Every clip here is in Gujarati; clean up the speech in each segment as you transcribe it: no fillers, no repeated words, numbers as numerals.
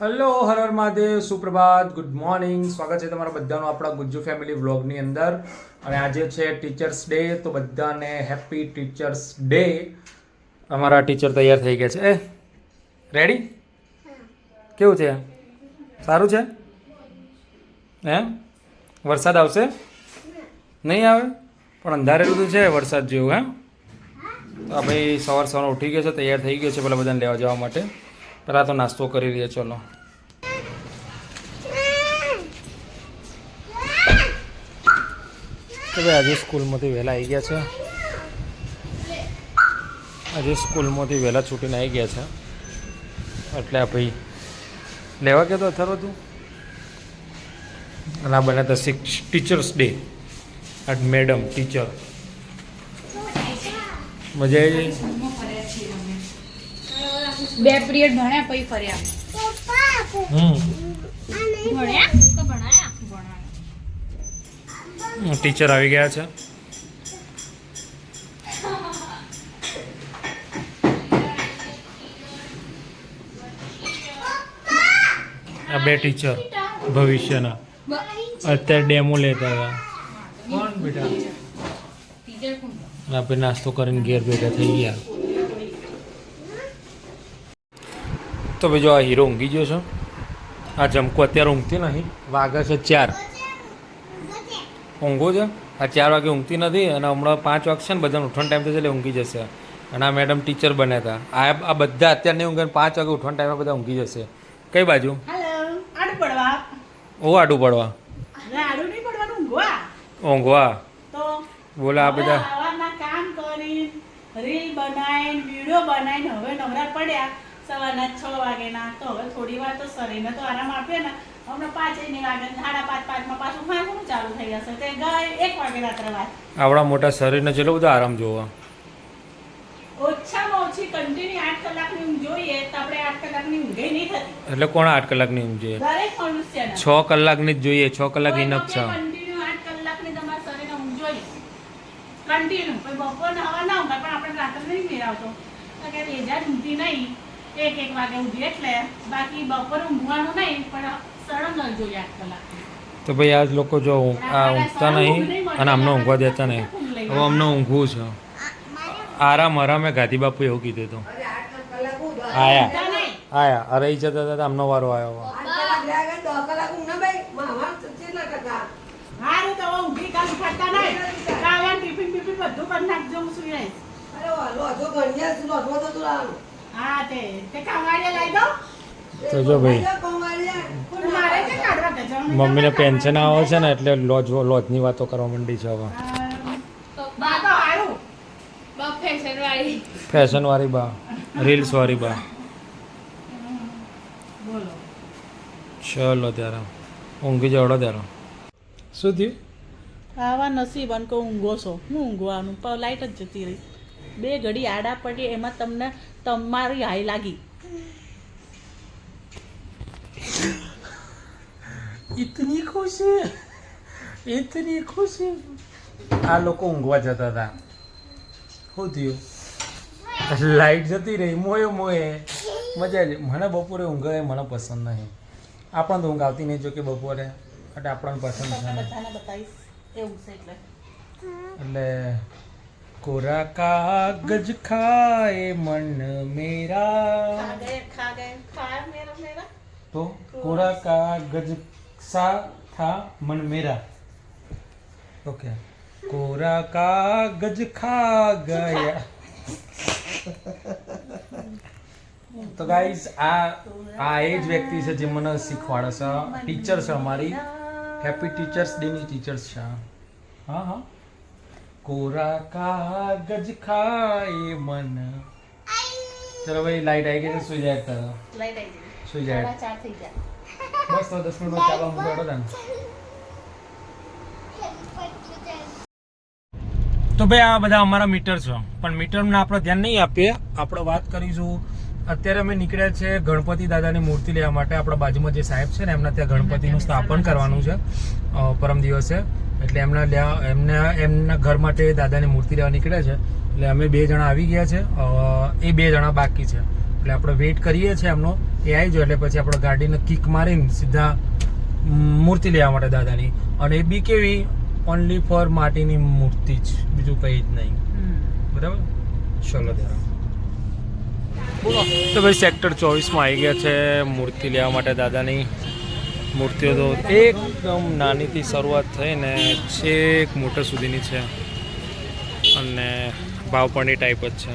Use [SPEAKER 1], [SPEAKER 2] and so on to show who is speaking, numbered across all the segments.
[SPEAKER 1] Hello Har Har Mahadev, સુપ્રભાત, good morning. સ્વાગત છે તમારા બધાનું આપણા ગુજ્જુ ફેમિલી વ્લોગની અંદર. અને આજે છે ટીચર્સ ડે, તો બધાને હેપી ટીચર્સ ડે. અમારા ટીચર તૈયાર થઈ ગયા છે. રેડી? કેવું છે? સારું છે? એમ? વરસાદ આવશે? નહીં આવે? પણ અંધારેલું તો છે વરસાદ જેવું. હે તો આ ભાઈ સવાર ઉઠી ગયો છે, તૈયાર થઈ ગયો છે પેલા બધાને લેવા જવા માટે. પહેલાં તો નાસ્તો કરી લઈએ. ચલો, તો ભાઈ આજે સ્કૂલમાંથી વહેલા આવી ગયા છે. આજે સ્કૂલમાંથી વહેલા છૂટીને આવી ગયા છે, એટલે આ ભાઈ લેવા ગયો તો અથર્વ તું. અને આ બને તો ટીચર્સ ડે. આ મેડમ ટીચર મજા આવી ગઈ.
[SPEAKER 2] 2 પીરિયડ ભણ્યા પછી ફર્યા.
[SPEAKER 1] ટીચર આવી ગયા છે. આ 2 ટીચર ભવિષ્યના અત્યારે ડેમો લેતા હતા. કોણ બેટા? આપણે નાસ્તો કરીને ઘેર ભેગા થઈ ગયા. તો ભાઈ જો આ હીરો ઊંઘી ગયો છે. આ જમકો અત્યારે ઊંઘતી નહીં. વાગે છે 4. ઊંઘો છે? આ 4 વાગે ઊંઘતી નથી, અને હમણાં 5 વાગશે ને બધાને ઉઠવાનો ટાઈમ થશે એટલે ઊંઘી જશે. અને આ મેડમ ટીચર બન્યા હતા. આ બધા અત્યારે નહીં ઊંઘે, 5 વાગે ઉઠવાનો ટાઈમે બધા ઊંઘી જશે. કઈ બાજુ? ઓ આડું પડવા. ઊંઘવા. બોલા આ બધા
[SPEAKER 2] કામ કરીને રીલ બનાવીને વિડીયો બનાવીને હવે નવરા પડ્યા સવારના 6 વાગેના. તો હવે થોડી વાર તો શરીરને તો આરામ આપીએ ને. હમણાં 5 વાગે 5:30 માં પાછું ખાવાનું ચાલુ થઈ જશે. તે ગઈ 1 વાગે રાત્રે વાત.
[SPEAKER 1] આવડા મોટા શરીરને ચેટલો બધો આરામ જોવા.
[SPEAKER 2] ઓછામાં ઓછી કન્ટિન્યુ 8 કલાકની ઊંઘ જોઈએ તો આપણે 8 કલાકની ઊંઘ નહીં થતી.
[SPEAKER 1] એટલે કોણ 8 કલાકની ઊંઘ જોઈએ?
[SPEAKER 2] દરેક મનુષ્યને
[SPEAKER 1] 6 કલાકની જ જોઈએ. 6 કલાક ઇનફ છે.
[SPEAKER 2] કન્ટિન્યુ 8 કલાકની તમારા શરીરને ઊંઘ જોઈએ. કન્ટિન્યુ. કોઈ બપોરને હવા ના ઊંઘાય, પણ આપણે રાત્રે નહીં મેળવતો. તો કે રેજા ઊંઘતી નહીં. 1 વાગે ઊંઘી એટલે બાકી બપોરે ઊંઘવાનું નહીં, પણ સળંગ જોઈએ 8 કલાક.
[SPEAKER 1] તો ભાઈ આજ લોકો જો આ ઊંઘતા નહીં અને અમને ઊંઘવા દેતા નહીં. હવે અમને ઊંઘવું છે. આરામે ગાંધી બાપુ એવું કીધું હતું. આયા અરે જતા હતા, અમનો વારો આવ્યો.
[SPEAKER 2] હારું તો ઊંઘી કાલ ફરતા નહીં. કાલે ટિફિન બધું કરી નાખજો, હું સુઈ રહીશ. હા તે કાંવાડિયા લઈ દો.
[SPEAKER 1] તો જો ભાઈ
[SPEAKER 2] મારે કે કાઢવા ગજો
[SPEAKER 1] મમ્મીને પેન્શન આવે છે ને, એટલે લોજની વાતો કરવા માંડી છે હવે.
[SPEAKER 2] બા તો હારું
[SPEAKER 1] ફેશન વાળી બા, રીલ્સ વાળી બા.
[SPEAKER 2] બોલો.
[SPEAKER 1] ચલો ત્યારે ઊંઘી જવડો ત્યારે. શું થયું?
[SPEAKER 2] આવા નસીબ અનકો ઊંઘો છો. હું ઊંઘવાનું લાઈટ જ જતી રહી. 2 ઘડી આડા પડી એમાં તમને તમારી હાઈ લાગી.
[SPEAKER 1] ઇતની ખુશી. આ લોકો ઊંઘવા જતા હતા. શું થયું? લાઈટ જતી રહી. મોએ મજા આવી. મને બપોરે ઊંઘે મને પસંદ નહીં. આપણને તો ઊંઘ આવતી નહીં, જો કે બપોરે એટલે આપણને પસંદ છે.
[SPEAKER 2] બધાને બતાવીશ એવું છે એટલે
[SPEAKER 1] કોરા કાગજ ખાए मन मेरा.
[SPEAKER 2] ખા મેરા
[SPEAKER 1] તો કોરા કાગજ સા થા मन मेरा. ઓકે. કોરા કાગજ ખા ગયા. તો ગાઈઝ આ એ જ વ્યક્તિ છે જે મને શીખવાડે છે. ટીચર છે અમારી. હેપી ટીચર્સ ડે ની ટીચર્સ છે. હા કોરા કાગજ ખાए मन. ચલો ભાઈ લાઈટ આવી ગઈ છે. સુઈ જાય તો સુઈ જાય.
[SPEAKER 2] 4 થઈ જાય.
[SPEAKER 1] બસ તો 10 મિનિટમાં ચાલવા મૂકો ને. તો ભાઈ આ બધા અમારા મીટર છે, પણ મીટરને આપણે ધ્યાન નહીં આપીએ. આપણે વાત કરીશું. અત્યારે અમે નીકળ્યા છે ગણપતિ દાદાની મૂર્તિ લેવા માટે. આપણા બાજુમાં જે સાહેબ છે ને, એમના ત્યાં ગણપતિનું સ્થાપન કરવાનું છે પરમ દિવસે. એટલે એમના ઘર માટે દાદાની મૂર્તિ લેવા નીકળ્યા છે. એટલે અમે 2 જણા આવી ગયા છે, એ 2 જણા બાકી છે. એટલે એટલે આપણે વેઇટ કરીએ છીએ એમનો, એ આવી જાય એટલે પછી આપણે ગાડીને કિક મારીને સીધા મૂર્તિ લેવા માટે દાદાની. અને એ બી કેવી, ઓનલી ફોર માટીની મૂર્તિ જ, બીજું કંઈ જ નહીં. બરાબર, ચલો ત્યારે. તો ભાઈ સેક્ટર 24માં આવી ગયા છે મૂર્તિ લેવા માટે દાદાની. મૂર્તિઓ તો એકદમ નાનીથી શરૂઆત થઈને છેક મોટા સુધીની છે અને ભાવ પણ એ ટાઈપ જ છે.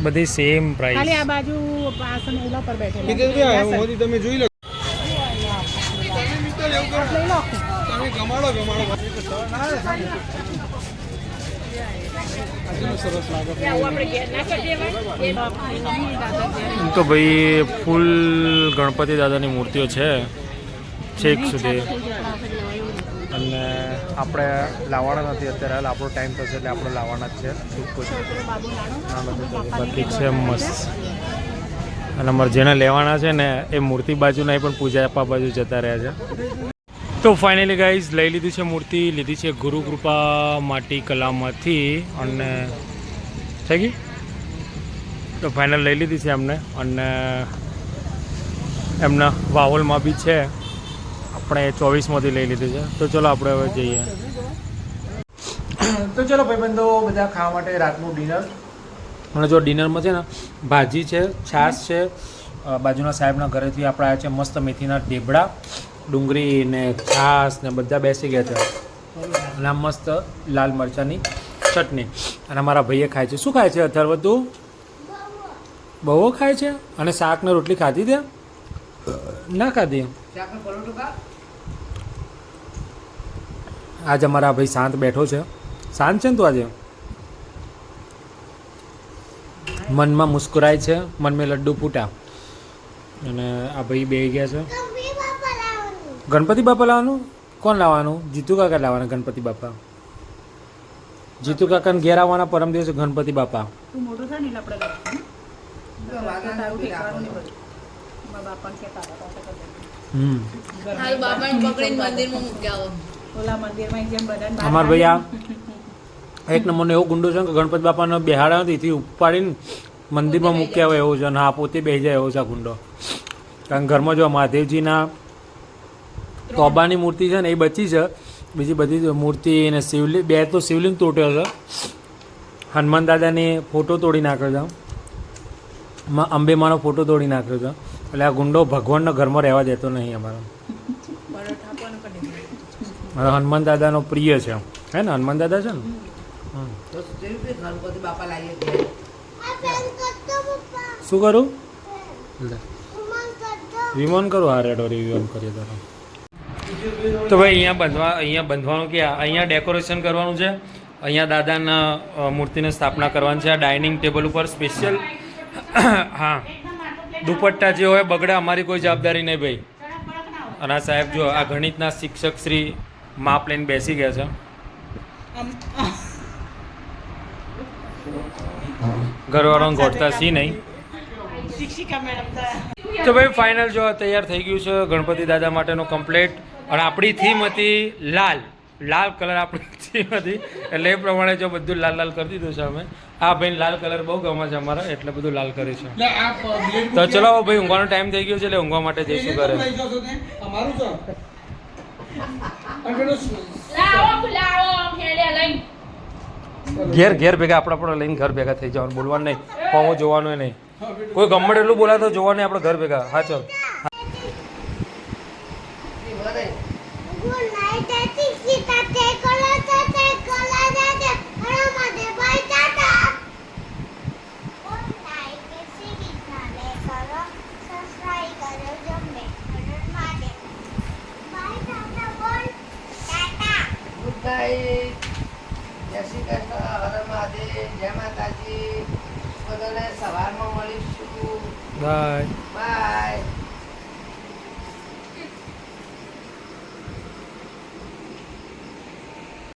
[SPEAKER 1] બધી સેમ પ્રાઇસ.
[SPEAKER 2] ખાલી આ બાજુ પાછળ ઓલા પર બેઠેલા
[SPEAKER 3] તમે જોઈ લો.
[SPEAKER 1] તો ભાઈ ફૂલ ગણપતિ દાદાની મૂર્તિઓ છે છેક સુધી, અને આપણે લાવવાના નથી અત્યારે. હાલ આપણો ટાઈમ થશે એટલે આપણે લાવવાના જ છે. બાકી છે મસ્ત. અને અમારે જેને લેવાના છે ને એ મૂર્તિ બાજુ નહીં પણ પૂજા આપવા બાજુ જતા રહ્યા છે. તો ફાઇનલી ગાઈઝ લઈ લીધી છે મૂર્તિ, લીધી છે ગુરુ કૃપા માટી કલામાંથી, અને થઈ ગઈ. તો ફાઇનલ લઈ લીધી છે એમને, અને એમના વાવલમાં બી છે. આપણે 24માંથી લઈ લીધી છે. તો ચલો આપણે હવે જઈએ. તો ચલો ભાઈબંધો, બધા ખાવા માટે રાતનું ડિનર. અને જો ડિનરમાં છે ને ભાજી છે, છાશ છે, બાજુના સાહેબના ઘરેથી આપણે આવ્યા છે મસ્ત મેથીના ઢેબડા, ડુંગળી ને છાશ ને બધા બેસી ગયા છે, અને આ મસ્ત લાલ મરચાંની ચટણી. અને મારા ભાઈએ ખાય છે. શું ખાય છે અથર્વ તું? બહુ ખાય છે. અને શાક ને રોટલી ખાધી તે? ના ખાધી. આજે અમારા ભાઈ શાંત બેઠો છે. શાંત છે ને તું આજે? મનમાં મુસ્કુરાય છે, મન મેં લડ્ડુ ફૂટા. અને આ ભાઈ બે ગયા છે. ગણપતિ બાપા લાવવાનું? કોણ લાવવાનું? જીતુ કાકા લાવવાના ગણપતિ બાપા. જીતુ કાકાને ઘેર આવવાના પરમ દિવસે ગણપતિ બાપા. અમાર ભાઈ આ એક નંબરનો એવો ગુંડો છે કે ગણપતિ બાપાને બેહાડ્યા નથી, એથી ઉપાડીને મંદિરમાં મૂક્યા હોય એવો છે, અને આ પોતે બેસી જાય એવો છે આ ગુંડો. કારણ કે ઘરમાં જો મહાદેવજીના તોબાની મૂર્તિ છે ને એ બચી છે, બીજી બધી મૂર્તિ અને શિવલિંગ, બે તો શિવલિંગ તૂટ્યો છે, હનુમાન દાદાની ફોટો તોડી નાખ્યો છે, અંબેમાનો ફોટો તોડી નાખ્યો છે. એટલે આ ગુંડો ભગવાનના ઘરમાં રહેવા દેતો નહીં અમારો. હનુમાન દાદાનો પ્રિય છે, હે ને? હનુમાન દાદા છે ને. શું કરું? વિમાન કરું. હા રેડો વિમાન કરીએ તારો. તો ભાઈ અહીંયા બંધવાનું કે અહીંયા ડેકોરેશન કરવાનું છે. અહીંયા દાદાના મૂર્તિની સ્થાપના કરવાની છે. આ ડાઇનિંગ ટેબલ ઉપર સ્પેશિયલ. હા, દુપટ્ટા જે હોય બગડે, અમારી કોઈ જવાબદારી નહીં ભાઈ. અને આ સાહેબ જો આ ગણિતના શિક્ષક શ્રી માપ લઈને બેસી ગયા છે. ઘરવાળાને ગોઠતા સી નહીં. તો ભાઈ ફાઇનલ જો તૈયાર થઈ ગયું છે ગણપતિ દાદા માટેનું કમ્પ્લેટ. અને આપણી થીમ હતી લાલ કલર, આપણી થીમ હતી એટલે એ પ્રમાણે જો બધું લાલ કરી દીધું છે અમે. આ ભાઈ લાલ કલર બહુ ગમે છે અમારા, એટલે બધું લાલ કર્યું છે. તો ચલો ભાઈ ઊંઘવાનો ટાઈમ થઈ ગયો છે, એટલે ઊંઘવા માટે જઈશું ઘરે. ઘેર ભેગા આપણે લઈને ઘર ભેગા થઈ જવાનું, બોલવાનું નહીં, ફોર્મો જોવાનું નહીં, કોઈ ગમે એટલું બોલાય તો જોવાનું નહીં, આપણે ઘર ભેગા. હા ચાલ.
[SPEAKER 4] જય શ્રી કૃષ્ણ, હર મહાદેવ, જય માતાજી. બધાને સવારમાં મળીશું.
[SPEAKER 1] બાય.
[SPEAKER 4] બાય.